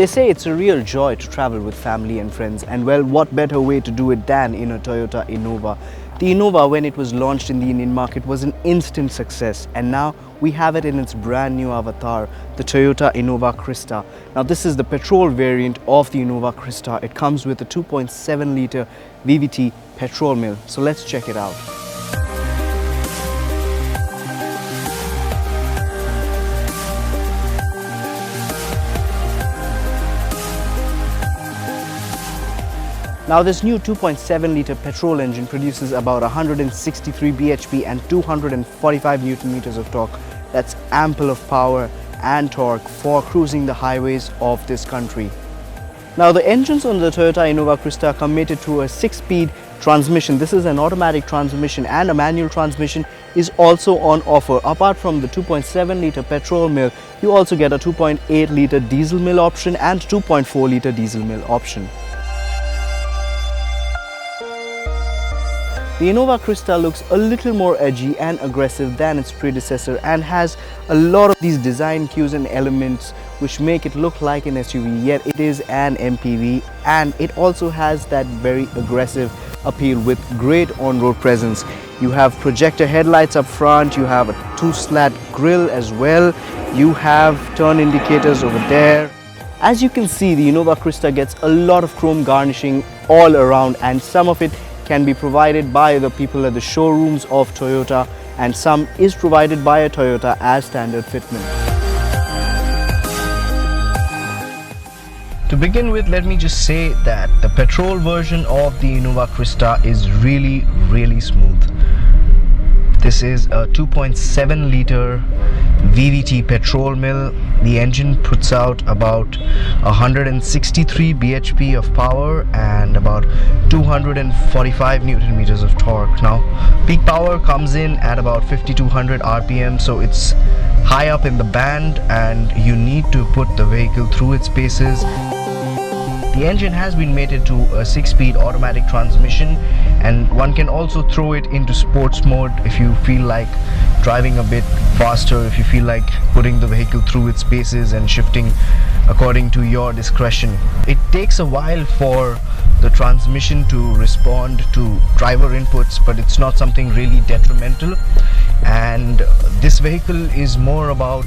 They say it's a real joy to travel with family and friends, and well, what better way to do it than in a Toyota Innova. The Innova, when it was launched in the Indian market, was an instant success, and now we have it in its brand new avatar, the Toyota Innova Crysta. Now this is the petrol variant of the Innova Crysta. It comes with a 2.7 litre VVT petrol mill, so let's check it out. Now this new 2.7 litre petrol engine produces about 163 bhp and 245 Newton meters of torque. That's ample of power and torque for cruising the highways of this country. Now the engines on the Toyota Innova Crysta come mated to a 6-speed transmission. This is an automatic transmission, and a manual transmission is also on offer. Apart from the 2.7 litre petrol mill, you also get a 2.8 litre diesel mill option and 2.4 litre diesel mill option. The Innova Crysta looks a little more edgy and aggressive than its predecessor and has a lot of these design cues and elements which make it look like an SUV, yet it is an MPV, and it also has that very aggressive appeal with great on-road presence. You have projector headlights up front, you have a 2-slat grille as well, you have turn indicators over there. As you can see, the Innova Crysta gets a lot of chrome garnishing all around, and some of it can be provided by the people at the showrooms of Toyota, and some is provided by a Toyota as standard fitment. To begin with, let me just say that the petrol version of the Innova Crysta is really smooth. This is a 2.7 litre VVT petrol mill. The engine puts out about 163 bhp of power and about 245 Newton meters of torque. Now, peak power comes in at about 5200 RPM, so it's high up in the band and you need to put the vehicle through its paces. The engine has been mated to a 6-speed automatic transmission, and one can also throw it into sports mode if you feel like driving a bit faster, if you feel like putting the vehicle through its paces and shifting according to your discretion. It takes a while for the transmission to respond to driver inputs, but it's not something really detrimental, and this vehicle is more about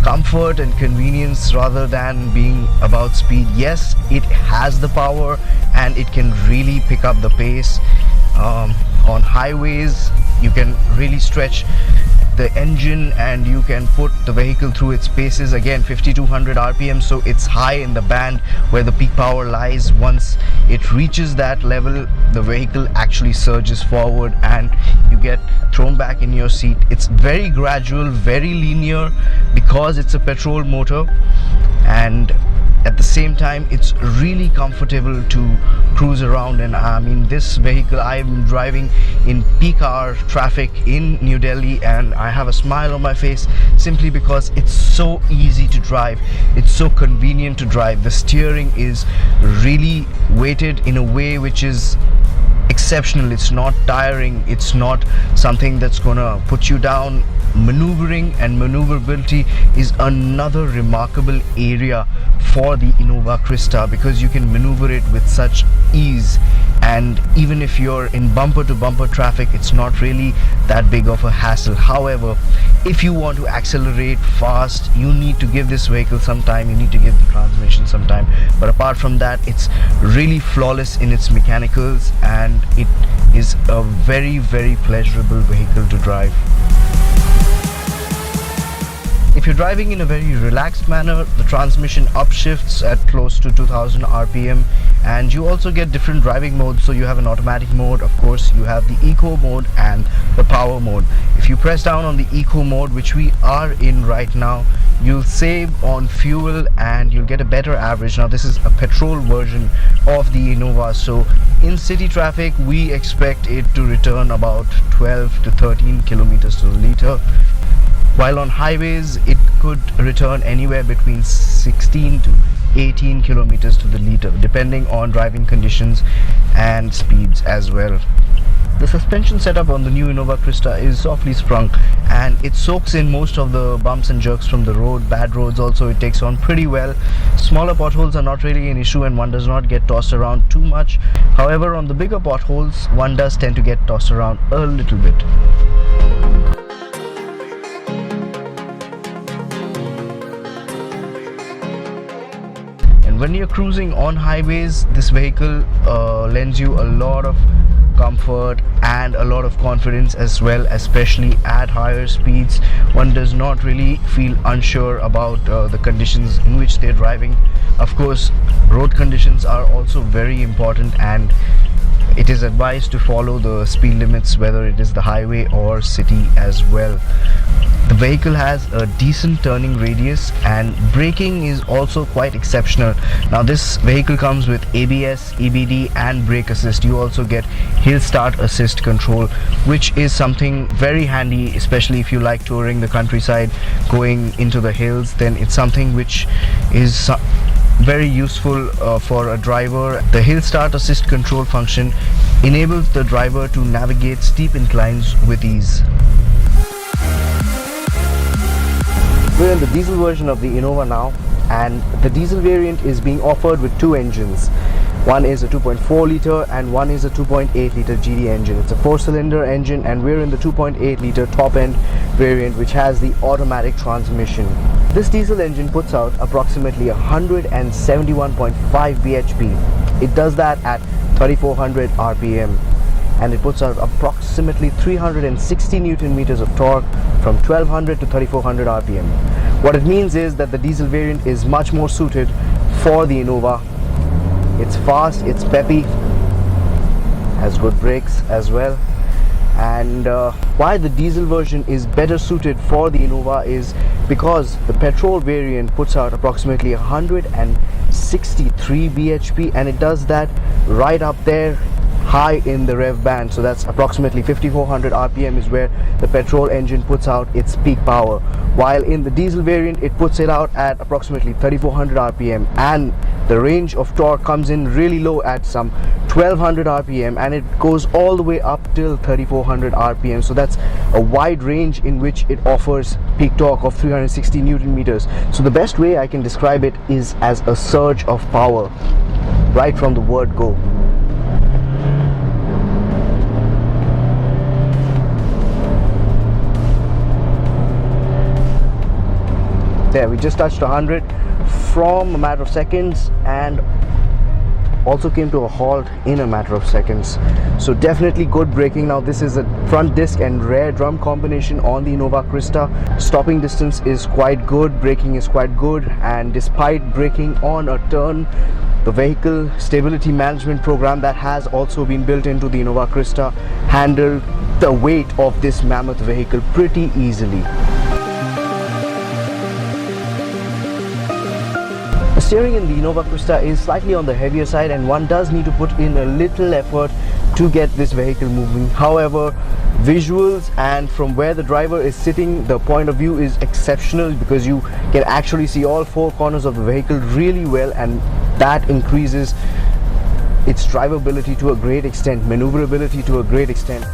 comfort and convenience rather than being about speed. Yes, it has the power and it can really pick up the pace. On highways, you can really stretch the engine and you can put the vehicle through its paces. Again, 5200 RPM, so it's high in the band where the peak power lies. Once it reaches that level, the vehicle actually surges forward and you get thrown back in your seat. It's very gradual, very linear because it's a petrol motor, and at the same time it's really comfortable to cruise around. And I mean, this vehicle I'm driving in peak hour traffic in New Delhi and I have a smile on my face simply because it's so easy to drive, it's so convenient to drive. The steering is really weighted in a way which is exceptional. It's not tiring, it's not something that's gonna put you down. Maneuvering and maneuverability is another remarkable area for the Innova Crysta because you can maneuver it with such ease, and even if you're in bumper to bumper traffic, it's not really that big of a hassle. However, if you want to accelerate fast, you need to give this vehicle some time, you need to give the transmission some time, but apart from that, it's really flawless in its mechanicals and it is a very pleasurable vehicle to drive. If you're driving in a very relaxed manner, the transmission upshifts at close to 2000 RPM, and you also get different driving modes. So you have an automatic mode, of course, you have the eco mode and the power mode. If you press down on the eco mode, which we are in right now, you'll save on fuel and you'll get a better average. Now this is a petrol version of the Innova, so in city traffic we expect it to return about 12 to 13 kilometers to the liter, while on highways it could return anywhere between 16 to 18 kilometers to the liter, depending on driving conditions and speeds as well. The suspension setup on the new Innova Crysta is softly sprung, and it soaks in most of the bumps and jerks from the road. Bad roads also it takes on pretty well. Smaller potholes are not really an issue and one does not get tossed around too much. However, on the bigger potholes one does tend to get tossed around a little bit. And when you're cruising on highways, this vehicle lends you a lot of comfort and a lot of confidence as well, especially at higher speeds. One does not really feel unsure about the conditions in which they're driving. Of course, road conditions are also very important, and it is advised to follow the speed limits, whether it is the highway or city as well. The vehicle has a decent turning radius and braking is also quite exceptional. Now this vehicle comes with ABS, EBD and brake assist. You also get hill start assist control, which is something very handy, especially if you like touring the countryside, going into the hills. Then it's something which is very useful for a driver. The hill start assist control function enables the driver to navigate steep inclines with ease. We're in the diesel version of the Innova now, and the diesel variant is being offered with two engines. One is a 2.4 litre and one is a 2.8 litre GD engine. It's a 4-cylinder engine, and we're in the 2.8 litre top end variant, which has the automatic transmission. This diesel engine puts out approximately 171.5 bhp. It does that at 3400 rpm, and it puts out approximately 360 Newton meters of torque from 1200 to 3400 rpm. What it means is that the diesel variant is much more suited for the Innova. It's fast, it's peppy, has good brakes as well. And why the diesel version is better suited for the Innova is because the petrol variant puts out approximately 163 bhp, and it does that right up there high in the rev band. So that's approximately 5400 rpm is where the petrol engine puts out its peak power, while in the diesel variant it puts it out at approximately 3400 rpm, and the range of torque comes in really low at some 1200 rpm, and it goes all the way up till 3400 rpm. So that's a wide range in which it offers peak torque of 360 Newton meters. So the best way I can describe it is as a surge of power right from the word go. There, we just touched 100 from a matter of seconds and also came to a halt in a matter of seconds. So definitely good braking. Now this is a front disc and rear drum combination on the Innova Crysta. Stopping distance is quite good, braking is quite good, and despite braking on a turn, the vehicle stability management program that has also been built into the Innova Crysta handled the weight of this mammoth vehicle pretty easily. The steering in the Innova Crysta is slightly on the heavier side, and one does need to put in a little effort to get this vehicle moving. However, visuals and from where the driver is sitting, the point of view is exceptional because you can actually see all four corners of the vehicle really well, and that increases its drivability to a great extent, maneuverability to a great extent.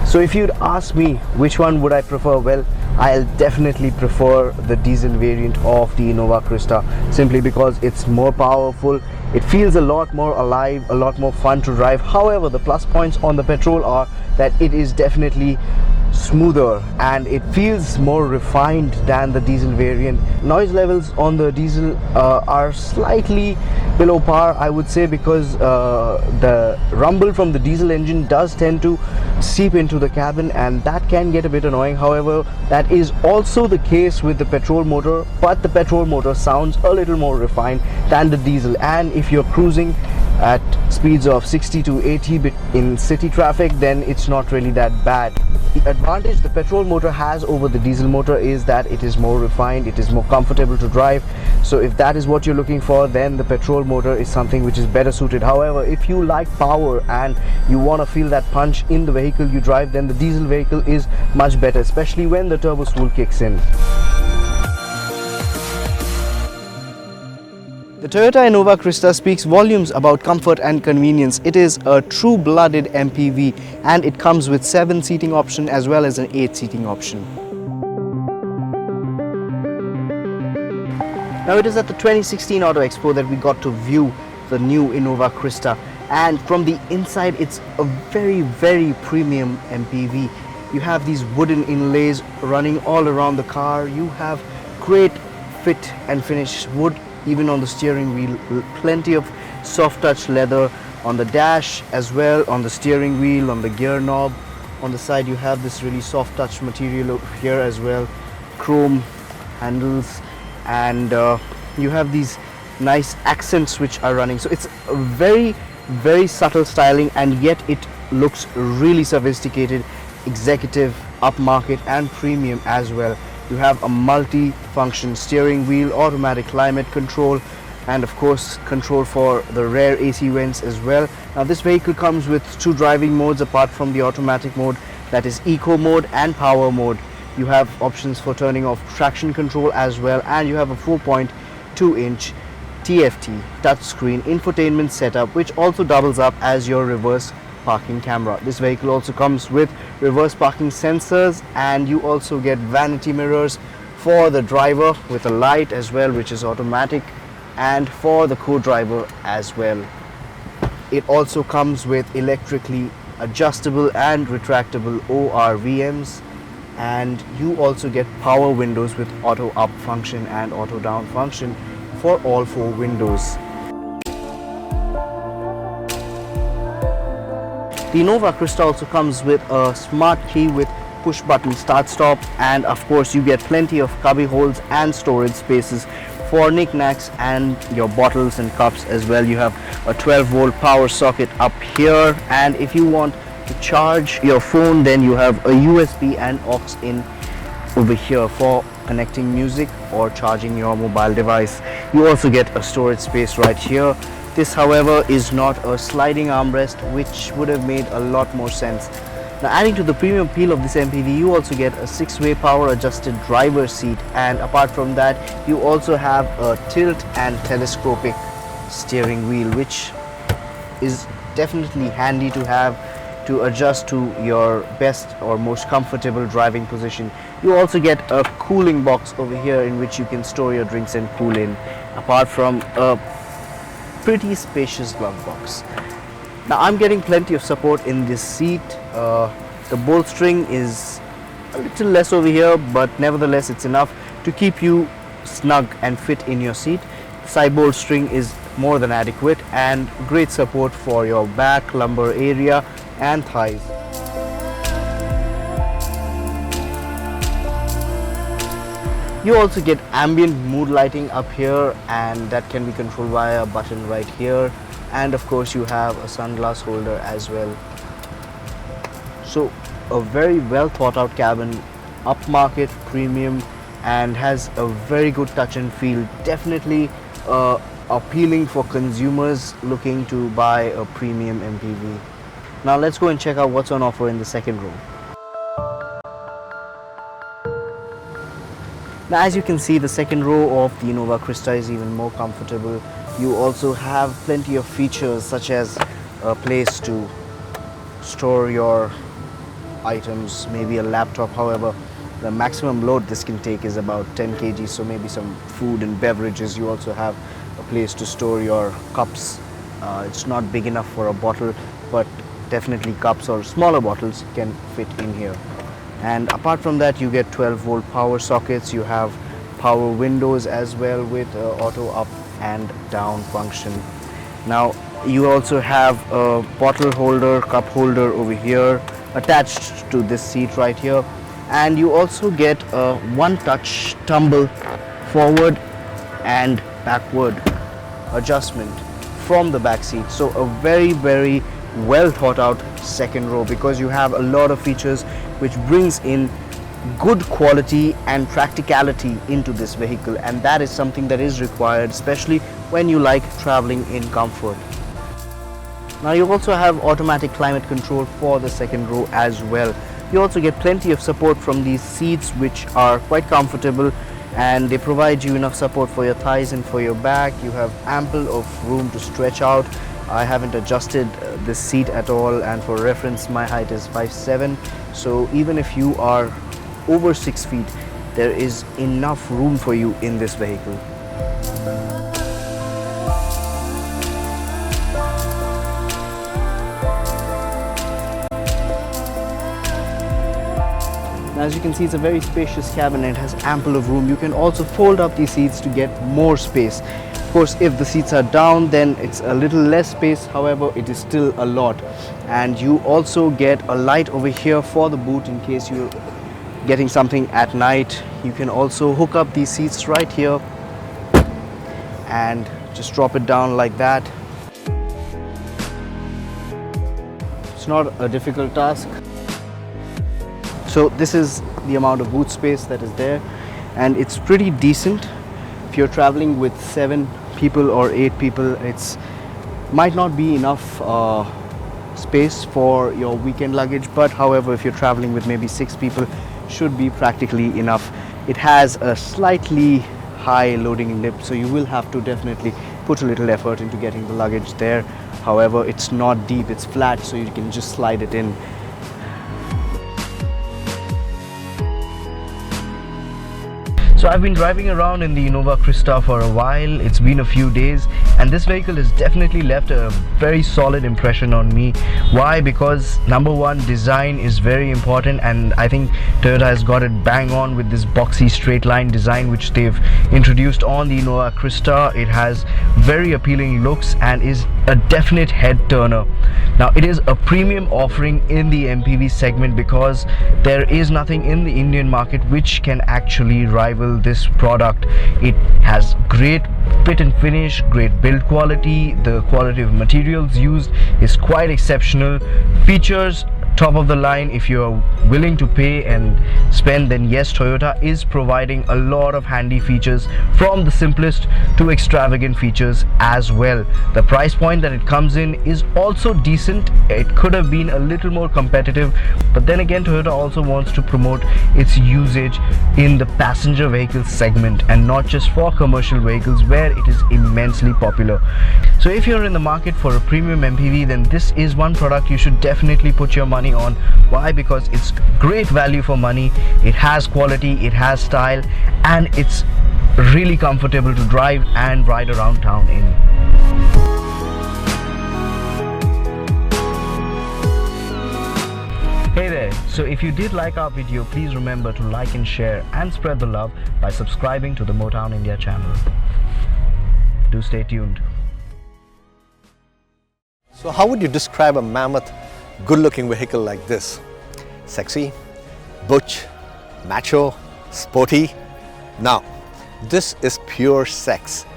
So if you'd ask me which one would I prefer, well, I'll definitely prefer the diesel variant of the Innova Crysta, simply because it's more powerful, it feels a lot more alive, a lot more fun to drive. However, the plus points on the petrol are that it is definitely smoother and it feels more refined than the diesel variant. Noise levels on the diesel are slightly below par, I would say, because the rumble from the diesel engine does tend to seep into the cabin, and that can get a bit annoying. However, that is also the case with the petrol motor, but the petrol motor sounds a little more refined than the diesel, and if you're cruising at speeds of 60 to 80 in city traffic, then it's not really that bad. The advantage the petrol motor has over the diesel motor is that it is more refined, it is more comfortable to drive. So if that is what you're looking for, then the petrol motor is something which is better suited. However, if you like power and you want to feel that punch in the vehicle you drive, then the diesel vehicle is much better, especially when the turbo spool kicks in. The Toyota Innova Crysta speaks volumes about comfort and convenience. It is a true-blooded MPV and it comes with 7 seating option as well as an 8 seating option. Now it is at the 2016 Auto Expo that we got to view the new Innova Crysta, and from the inside it's a very premium MPV. You have these wooden inlays running all around the car. You have great fit and finish wood even on the steering wheel, plenty of soft touch leather on the dash as well, on the steering wheel, on the gear knob. On the side you have this really soft touch material over here as well, chrome handles, and you have these nice accents which are running. So it's a very subtle styling, and yet it looks really sophisticated, executive, upmarket and premium as well. You have a multi-function steering wheel, automatic climate control, and of course control for the rear AC vents as well. Now this vehicle comes with 2 driving modes apart from the automatic mode, that is eco mode and power mode. You have options for turning off traction control as well, and you have a 4.2-inch TFT touchscreen infotainment setup which also doubles up as your reverse parking camera. This vehicle also comes with reverse parking sensors, and you also get vanity mirrors for the driver with a light as well which is automatic, and for the co-driver as well. It also comes with electrically adjustable and retractable ORVMs, and you also get power windows with auto up function and auto down function for all 4 windows. The Innova Crysta also comes with a smart key with push button start stop, and of course you get plenty of cubby holes and storage spaces for knickknacks and your bottles and cups as well. You have a 12-volt power socket up here, and if you want to charge your phone then you have a USB and aux in over here for connecting music or charging your mobile device. You also get a storage space right here. This however is not a sliding armrest, which would have made a lot more sense. Now adding to the premium appeal of this MPV, you also get a 6-way power adjusted driver's seat, and apart from that you also have a tilt and telescopic steering wheel, which is definitely handy to have to adjust to your best or most comfortable driving position. You also get a cooling box over here in which you can store your drinks and cool in, apart from a pretty spacious glove box. Now I'm getting plenty of support in this seat. The bolstering is a little less over here, but nevertheless it's enough to keep you snug and fit in your seat. Side bolstering is more than adequate, and great support for your back, lumbar area and thighs. You also get ambient mood lighting up here, and that can be controlled via a button right here, and of course you have a sunglass holder as well. So a very well thought out cabin, upmarket, premium, and has a very good touch and feel. Definitely appealing for consumers looking to buy a premium MPV. Now let's go and check out what's on offer in the second row. Now as you can see, the second row of the Innova Crysta is even more comfortable. You also have plenty of features such as a place to store your items, maybe a laptop. However, the maximum load this can take is about 10 kg, so maybe some food and beverages. You also have a place to store your cups. It's not big enough for a bottle, but definitely cups or smaller bottles can fit in here. And apart from that, you get 12-volt power sockets. You have power windows as well with auto up and down function. Now you also have a bottle holder, cup holder over here attached to this seat right here, and you also get a one-touch tumble forward and backward adjustment from the back seat. So a very well thought out second row, because you have a lot of features which brings in good quality and practicality into this vehicle, and that is something that is required, especially when you like traveling in comfort. Now you also have automatic climate control for the second row as well. You also get plenty of support from these seats, which are quite comfortable, and they provide you enough support for your thighs and for your back. You have ample of room to stretch out. I haven't adjusted this seat at all, and for reference my height is 5'7", so even if you are over 6 feet, there is enough room for you in this vehicle. As you can see, it's a very spacious cabin and it has ample of room. You can also fold up these seats to get more space. Of course, if the seats are down, then it's a little less space. However, it is still a lot. And you also get a light over here for the boot in case you're getting something at night. You can also hook up these seats right here and just drop it down like that. It's not a difficult task. So this is the amount of boot space that is there, and it's pretty decent. If you're traveling with 7 people or 8 people, it's might not be enough space for your weekend luggage, but however, if you're traveling with maybe 6 people, should be practically enough. It has a slightly high loading lip, so you will have to definitely put a little effort into getting the luggage there. However, it's not deep, it's flat, so you can just slide it in. So I've been driving around in the Innova Crysta for a while. It's been a few days, and this vehicle has definitely left a very solid impression on me. Why? Because number one, design is very important, and I think Toyota has got it bang on with this boxy straight line design which they've introduced on the Innova Crysta. It has very appealing looks and is a definite head turner. Now it is a premium offering in the MPV segment because there is nothing in the Indian market which can actually rival this product. It has great fit and finish, great build quality. The quality of materials used is quite exceptional. Features top of the line. If you're willing to pay and spend, then yes, Toyota is providing a lot of handy features, from the simplest to extravagant features as well. The price point that it comes in is also decent. It could have been a little more competitive, but then again, Toyota also wants to promote its usage in the passenger vehicle segment and not just for commercial vehicles where it is immensely popular. So if you're in the market for a premium MPV, then this is one product you should definitely put your money on. Why? Because it's great value for money, it has quality, it has style, and it's really comfortable to drive and ride around town in. Hey there, so if you did like our video, please remember to like and share and spread the love by subscribing to the Motown India channel. Do stay tuned. So how would you describe a mammoth, good-looking vehicle like this? Sexy, butch, macho, sporty? Now, this is pure sex.